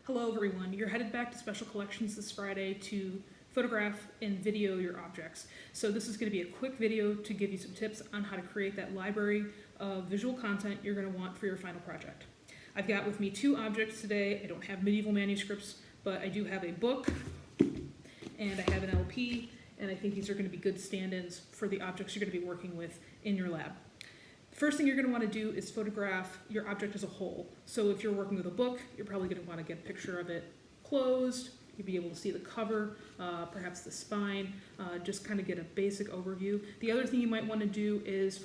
Hello everyone, you're headed back to Special Collections this Friday to photograph and video your objects. So this is going to be a quick video to give you some tips on how to create that library of visual content you're going to want for your final project. I've got with me two objects today. I don't have medieval manuscripts, but I do have a book and I have an LP, and I think these are going to be good stand-ins for the objects you're going to be working with in your lab. First thing you're going to want to do is photograph your object as a whole. So if you're working with a book, you're probably going to want to get a picture of it closed. You'll be able to see the cover, perhaps the spine, just kind of get a basic overview. The other thing you might want to do is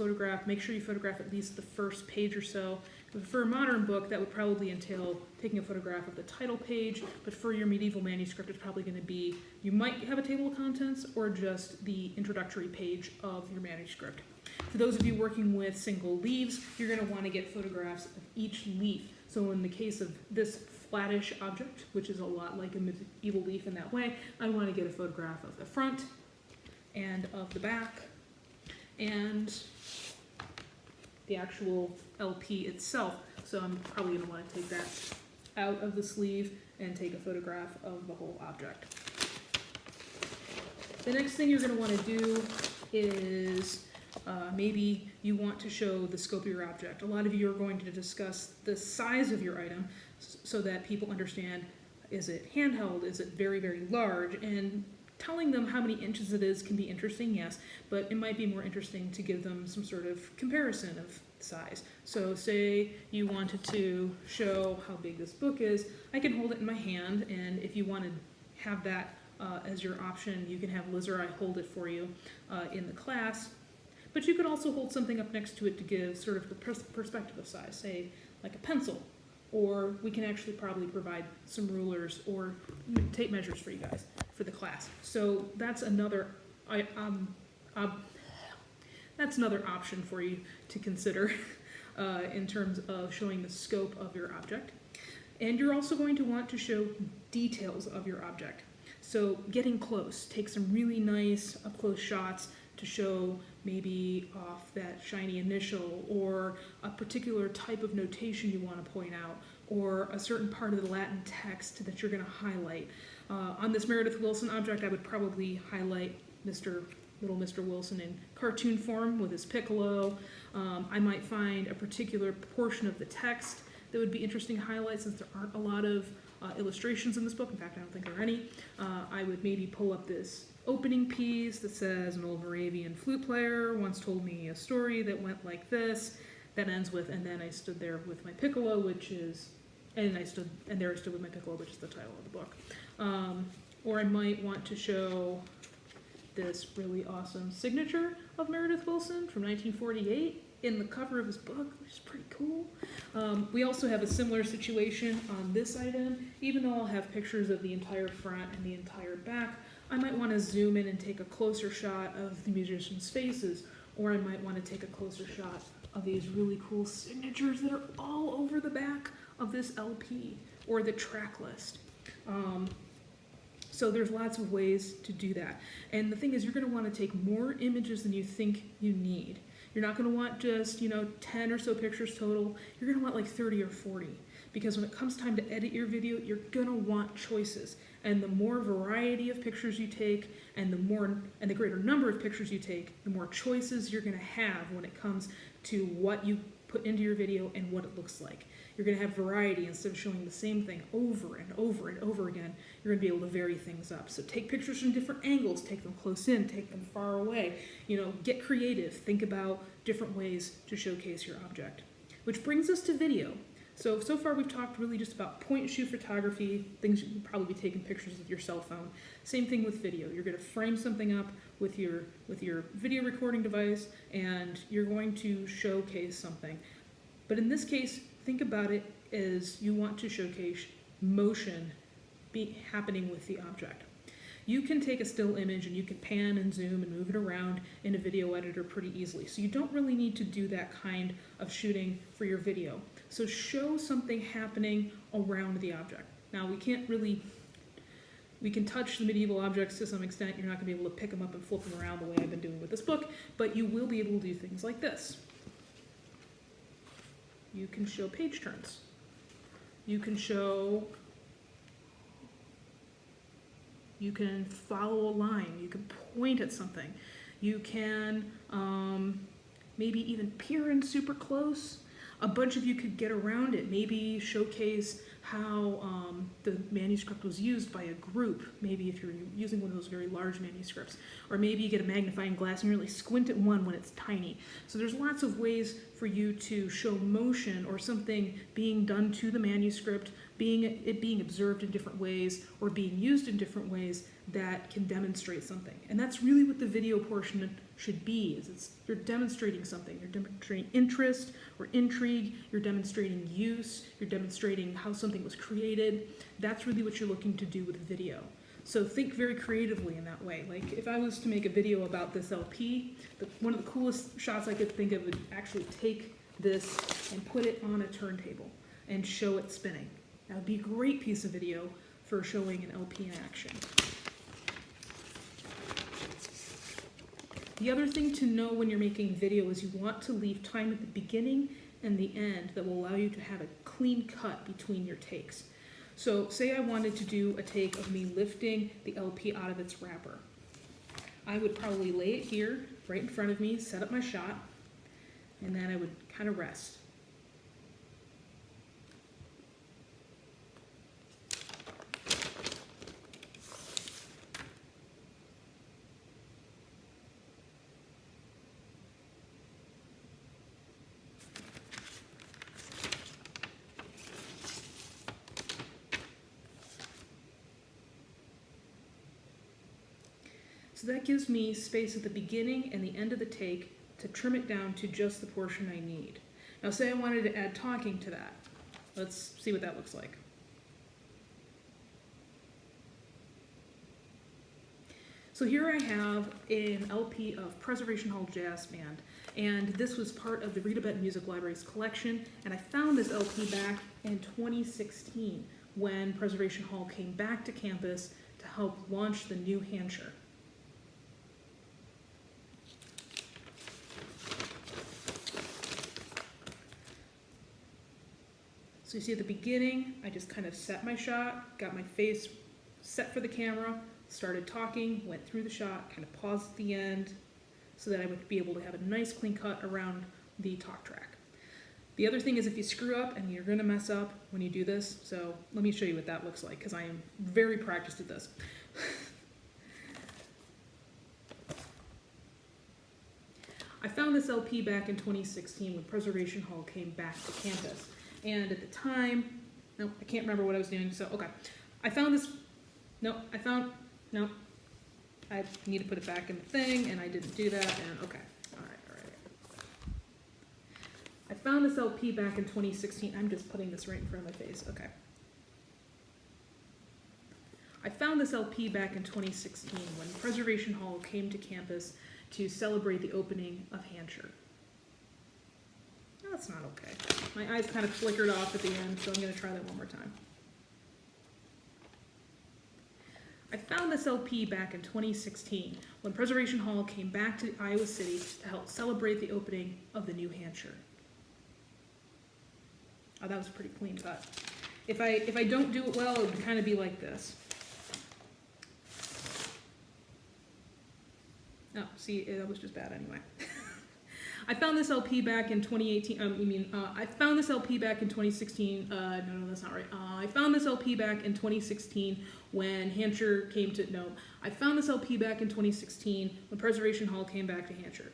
make sure you photograph at least the first page or so. For a modern book, that would probably entail taking a photograph of the title page, but for your medieval manuscript, it's probably going to be, you might have a table of contents or just the introductory page of your manuscript. For those of you working with single leaves, you're going to want to get photographs of each leaf. So in the case of this flattish object, which is a lot like a medieval leaf in that way, I want to get a photograph of the front and of the back and the actual LP itself. So I'm probably going to want to take that out of the sleeve and take a photograph of the whole object. The next thing you're going to want to do is maybe you want to show the scope of your object. A lot of you are going to discuss the size of your item so that people understand, is it handheld, is it very, very large? And telling them how many inches it is can be interesting, yes, but it might be more interesting to give them some sort of comparison of size. So say you wanted to show how big this book is, I can hold it in my hand, and if you want to have that as your option, you can have Liz or I hold it for you in the class. But you could also hold something up next to it to give sort of the perspective of size, say like a pencil, or we can actually probably provide some rulers or tape measures for you guys for the class. So that's another option for you to consider in terms of showing the scope of your object. And you're also going to want to show details of your object. So getting close, take some really nice up-close shots to show maybe off that shiny initial, or a particular type of notation you want to point out, or a certain part of the Latin text that you're going to highlight. On this Meredith Willson object, I would probably highlight little Mr. Wilson in cartoon form with his piccolo. I might find a particular portion of the text that would be interesting to highlight, since there aren't a lot of illustrations in this book. In fact, I don't think there are any. I would maybe pull up this opening piece that says, an old Moravian flute player once told me a story that went like this, that ends with, and then I stood there with my piccolo, there I stood with my piccolo, which is the title of the book. Or I might want to show this really awesome signature of Meredith Willson from 1948 in the cover of his book, which is pretty cool. We also have a similar situation on this item. Even though I'll have pictures of the entire front and the entire back, I might want to zoom in and take a closer shot of the musicians' faces, or I might want to take a closer shot of these really cool signatures that are all over the back of this LP, or the track list. So there's lots of ways to do that. And the thing is, you're going to want to take more images than you think you need. You're not going to want just, 10 or so pictures total. You're going to want like 30 or 40. Because when it comes time to edit your video, you're going to want choices. And the more variety of pictures you take, and the greater number of pictures you take, the more choices you're going to have when it comes to what you put into your video and what it looks like. You're going to have variety instead of showing the same thing over and over and over again. You're going to be able to vary things up. So take pictures from different angles, take them close in, take them far away. Get creative. Think about different ways to showcase your object. Which brings us to video. So far we've talked really just about point-and-shoot photography, things you can probably be taking pictures with your cell phone. Same thing with video. You're going to frame something up with your video recording device, and you're going to showcase something. But in this case, think about it as you want to showcase motion happening with the object. You can take a still image and you can pan and zoom and move it around in a video editor pretty easily. So you don't really need to do that kind of shooting for your video. So show something happening around the object. Now we can touch the medieval objects to some extent. You're not going to be able to pick them up and flip them around the way I've been doing with this book, but you will be able to do things like this. You can show page turns. You can show You can follow a line. You can point at something. You can maybe even peer in super close. A bunch of you could get around it. Maybe showcase how the manuscript was used by a group. Maybe if you're using one of those very large manuscripts. Or maybe you get a magnifying glass and really squint at one when it's tiny. So there's lots of ways for you to show motion or something being done to the manuscript, it being observed in different ways or being used in different ways that can demonstrate something. And that's really what the video portion should be, is you're demonstrating something. You're demonstrating interest or intrigue, you're demonstrating use, you're demonstrating how something was created. That's really what you're looking to do with video. So think very creatively in that way. Like if I was to make a video about this LP, one of the coolest shots I could think of would actually take this and put it on a turntable and show it spinning. That would be a great piece of video for showing an LP in action. The other thing to know when you're making video is you want to leave time at the beginning and the end that will allow you to have a clean cut between your takes. So say I wanted to do a take of me lifting the LP out of its wrapper. I would probably lay it here, right in front of me, set up my shot, and then I would kind of rest. So that gives me space at the beginning and the end of the take to trim it down to just the portion I need. Now say I wanted to add talking to that. Let's see what that looks like. So here I have an LP of Preservation Hall Jazz Band, and this was part of the Rita Benton Music Library's collection, and I found this LP back in 2016 when Preservation Hall came back to campus to help launch the new Hansher. So you see at the beginning, I just kind of set my shot, got my face set for the camera, started talking, went through the shot, kind of paused at the end so that I would be able to have a nice clean cut around the talk track. The other thing is if you screw up, and you're gonna mess up when you do this, so let me show you what that looks like because I am very practiced at this. I found this LP back in 2016 when Preservation Hall came back to campus. And at the time, no, I can't remember what I was doing, so okay. I need to put it back in the thing, and I didn't do that, and okay. All right. I found this LP back in 2016. I'm just putting this right in front of my face, okay. I found this LP back in 2016 when Preservation Hall came to campus to celebrate the opening of Hansher. That's not okay. My eyes kind of flickered off at the end, so I'm going to try that one more time. I found this LP back in 2016 when Preservation Hall came back to Iowa City to help celebrate the opening of the new Hansher. Oh, that was a pretty clean cut. If I don't do it well, it would kind of be like this. Oh, see, that was just bad anyway. I found this LP back in 2018, I found this LP back in 2016, no, that's not right. I found this LP back in 2016 when Hansher came to, no, I found this LP back in 2016 when Preservation Hall came back to Hansher.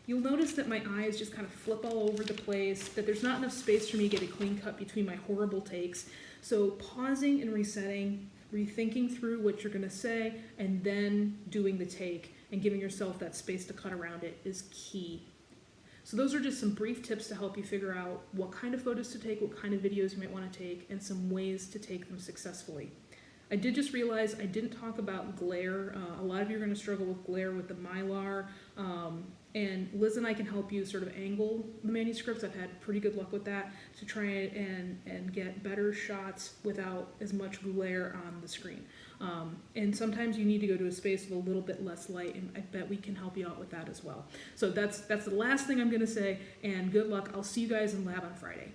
You'll notice that my eyes just kind of flip all over the place, that there's not enough space for me to get a clean cut between my horrible takes. So pausing and resetting, rethinking through what you're gonna say, and then doing the take and giving yourself that space to cut around it is key. So those are just some brief tips to help you figure out what kind of photos to take, what kind of videos you might want to take, and some ways to take them successfully. I did just realize I didn't talk about glare. A lot of you are going to struggle with glare with the Mylar, and Liz and I can help you sort of angle the manuscripts. I've had pretty good luck with that to try and get better shots without as much glare on the screen. And sometimes you need to go to a space with a little bit less light, and I bet we can help you out with that as well. So that's the last thing I'm going to say, and good luck. I'll see you guys in lab on Friday.